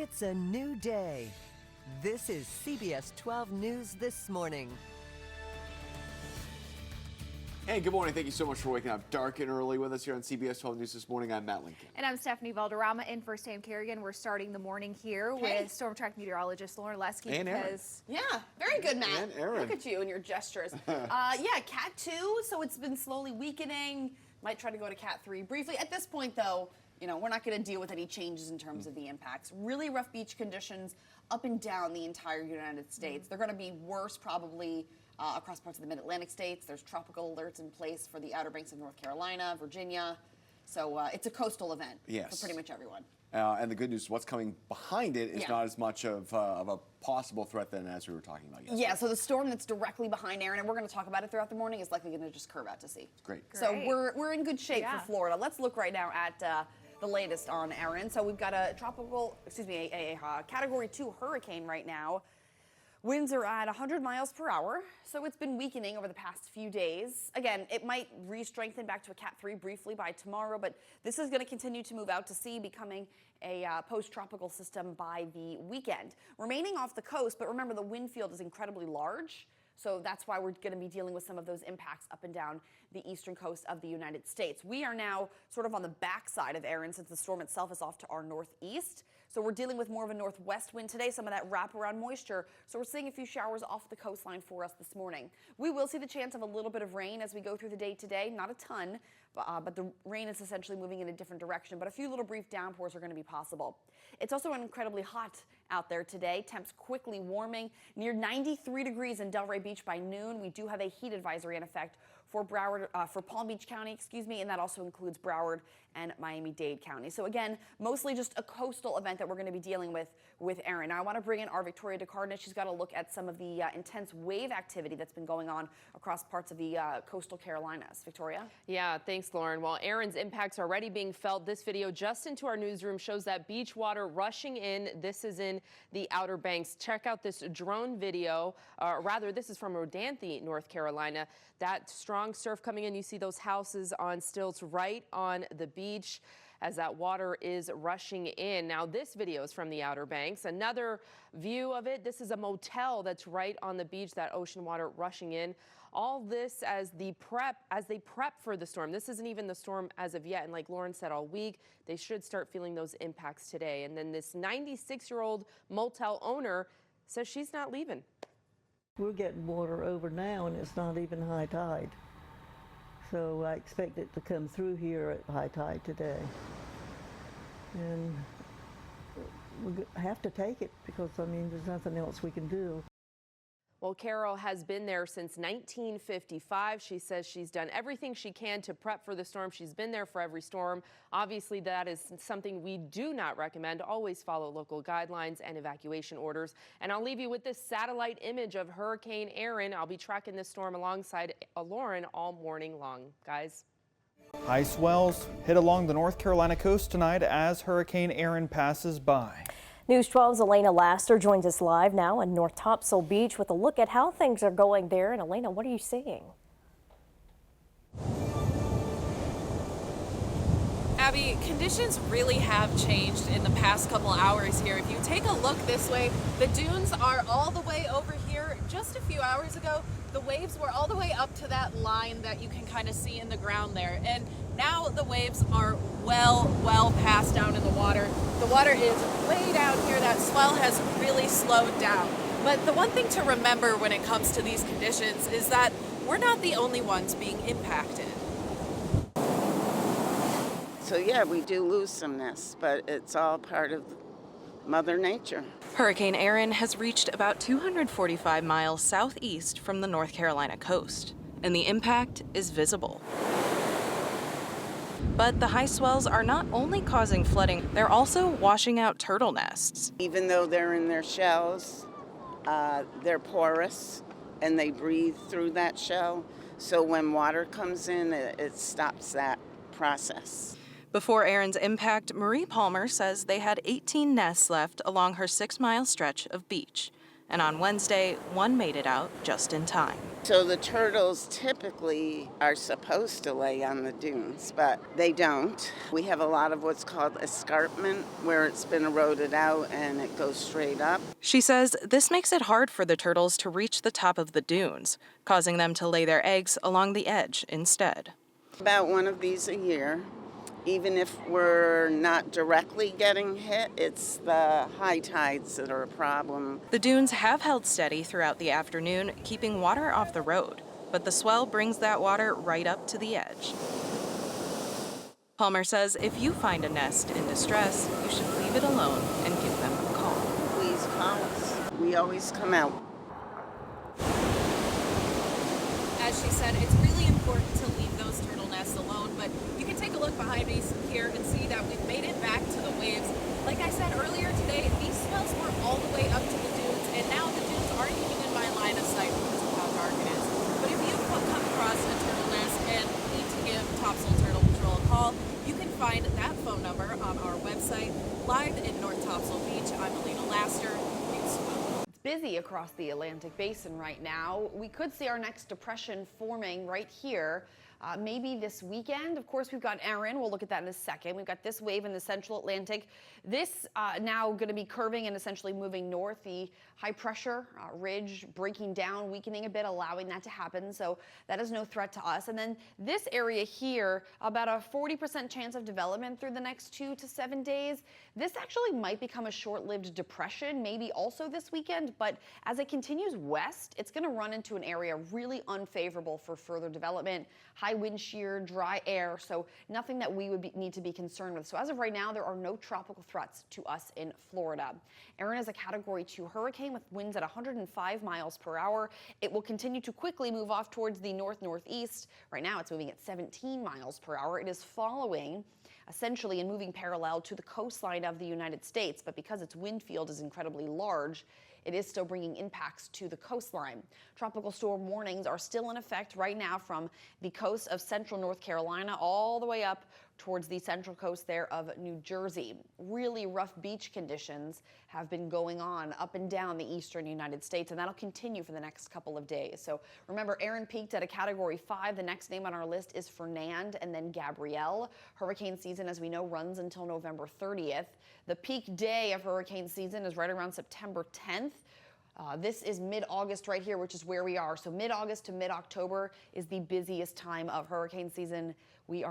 It's a new day. This is CBS 12 News This Morning. Hey, good morning. Thank you so much for waking up dark and early with us here on CBS 12 News This Morning. I'm Matt Lincoln. And I'm Stephanie Valderrama in for Sam Kerrigan. We're starting the morning here with storm track meteorologist Lauren Lesky. And Erin. Yeah, very good, Matt. And Erin. Look at you and your gestures. Yeah, Cat 2, so it's been slowly weakening. Might try to go to Cat 3 briefly. At this point, though, you know, we're not going to deal with any changes in terms of the impacts. Really rough beach conditions up and down the entire United States. They're going to be worse probably across parts of the mid-Atlantic states. There's tropical alerts in place for the Outer Banks of North Carolina, Virginia. So it's a coastal event for pretty much everyone. And the good news is what's coming behind it is not as much of a possible threat then as we were talking about yesterday. Yeah, so the storm that's directly behind Erin, and we're going to talk about it throughout the morning, is likely going to just curve out to sea. Great. So we're in good shape for Florida. Let's look right now at the latest on Erin. So we've got a Category 2 hurricane right now. Winds are at 100 miles per hour, so it's been weakening over the past few days. Again, it might re-strengthen back to a Cat 3 briefly by tomorrow, but this is going to continue to move out to sea, becoming a post-tropical system by the weekend. Remaining off the coast, but remember the wind field is incredibly large, so that's why we're going to be dealing with some of those impacts up and down the eastern coast of the United States. We are now sort of on the backside of Erin since the storm itself is off to our northeast. So we're dealing with more of a northwest wind today, some of that wraparound moisture. So we're seeing a few showers off the coastline for us this morning. We will see the chance of a little bit of rain as we go through the day today, not a ton, but the rain is essentially moving in a different direction. But a few little brief downpours are going to be possible. It's also incredibly hot out there today. Temps quickly warming, near 93 degrees in Delray Beach by noon. We do have a heat advisory in effect for Broward, for Palm Beach County, and that also includes Broward and Miami-Dade County. So again, mostly just a coastal event that we're going to be dealing with Erin. Now I want to bring in our Victoria DeCardenas. She's got a look at some of the intense wave activity that's been going on across parts of the coastal Carolinas. Victoria? Yeah, thanks, Lauren. While Erin's impacts are already being felt, this video just into our newsroom shows that beach water rushing in. This is in the Outer Banks. Check out this drone video. This is from Rodanthe, North Carolina. That strong surf coming in. You see those houses on stilts right on the beach as that water is rushing in. Now this video is from the Outer Banks. Another view of it. This is a motel that's right on the beach, that ocean water rushing in. All this as they prep for the storm. This isn't even the storm as of yet. And like Lauren said, all week, they should start feeling those impacts today. And then this 96-year-old motel owner says she's not leaving. We're getting water over now and it's not even high tide. So I expect it to come through here at high tide today. And we have to take it because, I mean, there's nothing else we can do. Well, Carol has been there since 1955. She says she's done everything she can to prep for the storm. She's been there for every storm. Obviously, that is something we do not recommend. Always follow local guidelines and evacuation orders. And I'll leave you with this satellite image of Hurricane Erin. I'll be tracking this storm alongside Lauren all morning long. Guys. High swells hit along the North Carolina coast tonight as Hurricane Erin passes by. News 12's Elena Laster joins us live now in North Topsail Beach with a look at how things are going there. And Elena, what are you seeing? Abby, conditions really have changed in the past couple hours here. If you take a look this way, the dunes are all the way over here. Just a few hours ago, the waves were all the way up to that line that you can kind of see in the ground there. And now the waves are well past down in the water. The water is way down here. That swell has really slowed down. But the one thing to remember when it comes to these conditions is that we're not the only ones being impacted. So yeah, we do lose some nests, but it's all part of Mother Nature. Hurricane Erin has reached about 245 miles southeast from the North Carolina coast, and the impact is visible. But the high swells are not only causing flooding, they're also washing out turtle nests. Even though they're in their shells, they're porous and they breathe through that shell. So when water comes in, it stops that process. Before Erin's impact, Marie Palmer says they had 18 nests left along her 6-mile stretch of beach. and on Wednesday, one made it out just in time. So the turtles typically are supposed to lay on the dunes, but they don't. We have a lot of what's called escarpment, where it's been eroded out and it goes straight up. She says this makes it hard for the turtles to reach the top of the dunes, causing them to lay their eggs along the edge instead. About one of these a year. Even if we're not directly getting hit, it's the high tides that are a problem. The dunes have held steady throughout the afternoon, keeping water off the road, but the swell brings that water right up to the edge. Palmer says if you find a nest in distress, you should leave it alone and give them a call. Please call us. We always come out. As she said, it's really important to leave those turtle nests alone, but you can take a look behind me here and see that we've made it back to the waves. Like I said earlier today, these swells were all the way up to the dunes, and now the dunes aren't even in my line of sight because of how dark it is. But if you come across a turtle nest and need to give Topsail Turtle Patrol a call, you can find that phone number on our website. Live in North Topsail Beach, I'm Elena Laster. Busy across the Atlantic Basin right now. We could see our next depression forming right here. Maybe this weekend. Of course, we've got Erin. We'll look at that in a second. We've got this wave in the central Atlantic. This now going to be curving and essentially moving north. The high pressure ridge breaking down, weakening a bit, allowing that to happen. So that is no threat to us. And then this area here, about a 40% chance of development through the next 2 to 7 days. This actually might become a short-lived depression, maybe also this weekend. But as it continues west, it's going to run into an area really unfavorable for further development. High wind shear, dry air, so nothing that we would need to be concerned with. So as of right now, there are no tropical threats to us in Florida. Erin is a Category 2 hurricane with winds at 105 miles per hour. It will continue to quickly move off towards the north-northeast. Right now, it's moving at 17 miles per hour. It is following essentially and moving parallel to the coastline of the United States, but because its wind field is incredibly large, it is still bringing impacts to the coastline. Tropical storm warnings are still in effect right now from the coast of central North Carolina all the way up towards the central coast there of New Jersey. Really rough beach conditions have been going on up and down the eastern United States, and that'll continue for the next couple of days. So remember, Erin peaked at a Category 5. The next name on our list is Fernand and then Gabrielle. Hurricane season, as we know, runs until November 30th. The peak day of hurricane season is right around September 10th. This is mid-August right here, which is where we are. So mid-August to mid-October is the busiest time of hurricane season. We are